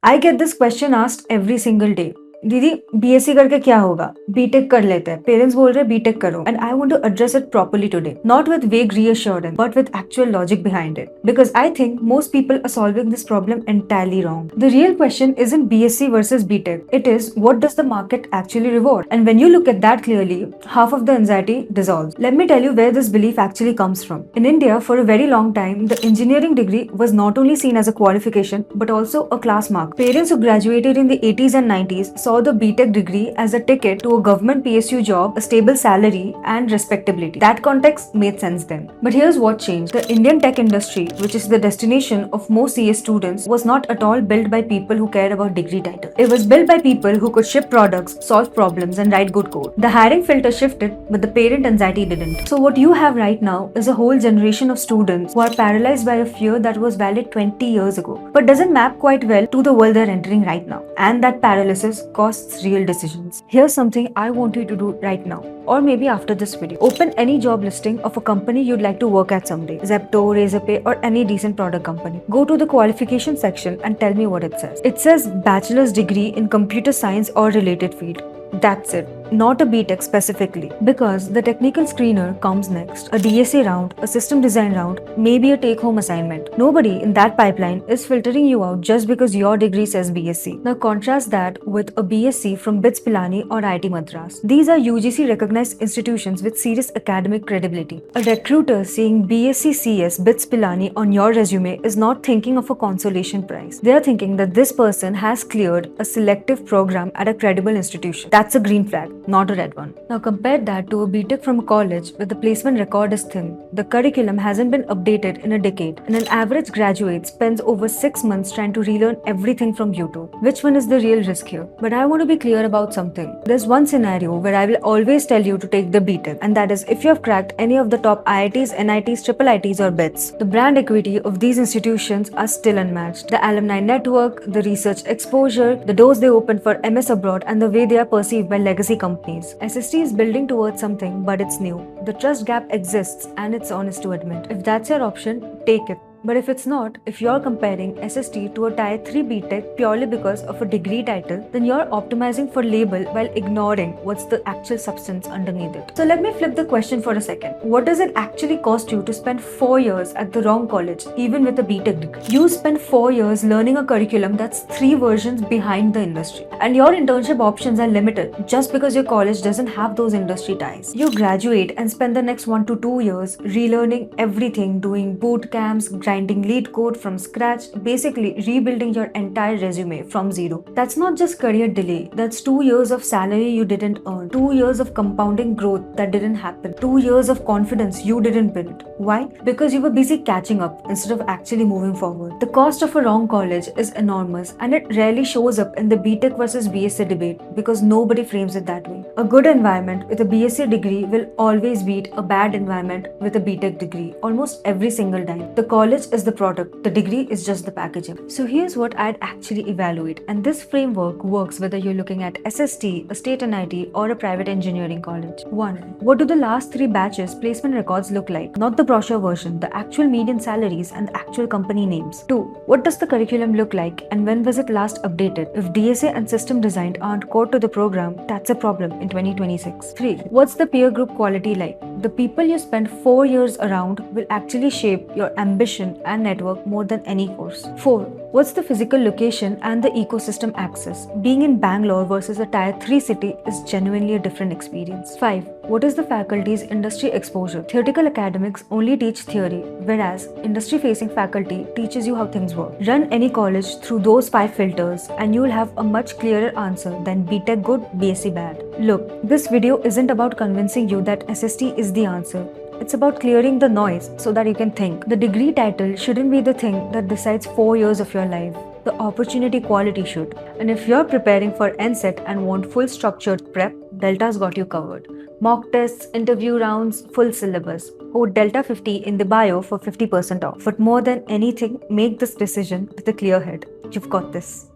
I get this question asked every single day. दीदी BSc करके क्या होगा? बीटेक कर लेते हैं. पेरेंट्स बोल रहे हैं बीटेक करो. And I want to address it properly today. Not with vague reassurance, but with actual logic behind it. Because I think most people are solving this problem entirely wrong. The real question isn't BSc versus BTech. It is, what does the market actually reward? And when you look at that clearly, half of the anxiety dissolves. Let me tell you where this belief actually comes from. In India, for a very long time, the engineering degree was not only seen as a qualification, but also a class mark. Parents who graduated in the 80s and 90s saw the BTech degree as a ticket to a government PSU job, a stable salary, and respectability. That context made sense then. But here's what changed. The Indian tech industry, which is the destination of most CS students, was not at all built by people who cared about degree title. It was built by people who could ship products, solve problems, and write good code. The hiring filter shifted, but the parent anxiety didn't. So what you have right now is a whole generation of students who are paralyzed by a fear that was valid 20 years ago, but doesn't map quite well to the world they're entering right now. And that paralysis costs real decisions. Here's something I want you to do right now, or maybe after this video. Open any job listing of a company you'd like to work at someday. Zepto, Razorpay, or any decent product company. Go to the qualification section and tell me what it says. It says bachelor's degree in computer science or related field. That's it. Not a BTech specifically, because the technical screener comes next. A DSA round, a system design round, maybe a take-home assignment. Nobody in that pipeline is filtering you out just because your degree says BSc. Now contrast that with a BSc from BITS Pilani or IIT Madras. These are UGC recognized institutions with serious academic credibility. A recruiter seeing BSc CS BITS Pilani on your resume is not thinking of a consolation prize. They are thinking that this person has cleared a selective program at a credible institution. That's a green flag, not a red one. Now compare that to a BTech from college where the placement record is thin. The curriculum hasn't been updated in a decade, and an average graduate spends over 6 months trying to relearn everything from YouTube. Which one is the real risk here? But I want to be clear about something. There's one scenario where I will always tell you to take the BTech, and that is if you have cracked any of the top IITs, NITs, triple ITs or BITS. The brand equity of these institutions are still unmatched. The alumni network, the research exposure, the doors they open for MS abroad, and the way they are perceived by legacy companies. SST is building towards something, but it's new. The trust gap exists, and it's honest to admit. If that's your option, take it. But if it's not, if you're comparing SST to a Tier 3 BTech purely because of a degree title, then you're optimizing for label while ignoring what's the actual substance underneath it. So let me flip the question for a second. What does it actually cost you to spend 4 years at the wrong college, even with a BTech degree? You spend 4 years learning a curriculum that's 3 versions behind the industry. And your internship options are limited just because your college doesn't have those industry ties. You graduate and spend the next 1 to 2 years relearning everything, doing boot camps, grinding lead code from scratch, basically rebuilding your entire resume from zero. That's not just career delay, that's 2 years of salary you didn't earn, 2 years of compounding growth that didn't happen, 2 years of confidence you didn't build. Why? Because you were busy catching up instead of actually moving forward. The cost of a wrong college is enormous, and it rarely shows up in the BTech versus BSc debate because nobody frames it that way. A good environment with a BSc degree will always beat a bad environment with a BTech degree almost every single time. The college is the product, the degree is just the packaging. So here's what I'd actually evaluate, and this framework works whether you're looking at SST, a state NIT, or a private engineering college. 1. What do the last 3 batches placement records look like? Not the brochure version, the actual median salaries and the actual company names. 2. What does the curriculum look like, and when was it last updated? If DSA and system design aren't core to the program, that's a problem in 2026. 3. What's the peer group quality like? The people you spend 4 years around will actually shape your ambition and network more than any course. 4. What's the physical location and the ecosystem access? Being in Bangalore versus a Tier 3 city is genuinely a different experience. 5. What is the faculty's industry exposure? Theoretical academics only teach theory, whereas industry-facing faculty teaches you how things work. Run any college through those 5 filters and you'll have a much clearer answer than BTech good, BSc bad. Look, this video isn't about convincing you that SST is the answer. It's about clearing the noise so that you can think. The degree title shouldn't be the thing that decides 4 years of your life. The opportunity quality should. And if you're preparing for NCET and want full structured prep, Delta's got you covered. Mock tests, interview rounds, full syllabus. Code Delta50 in the bio for 50% off. But more than anything, make this decision with a clear head. You've got this.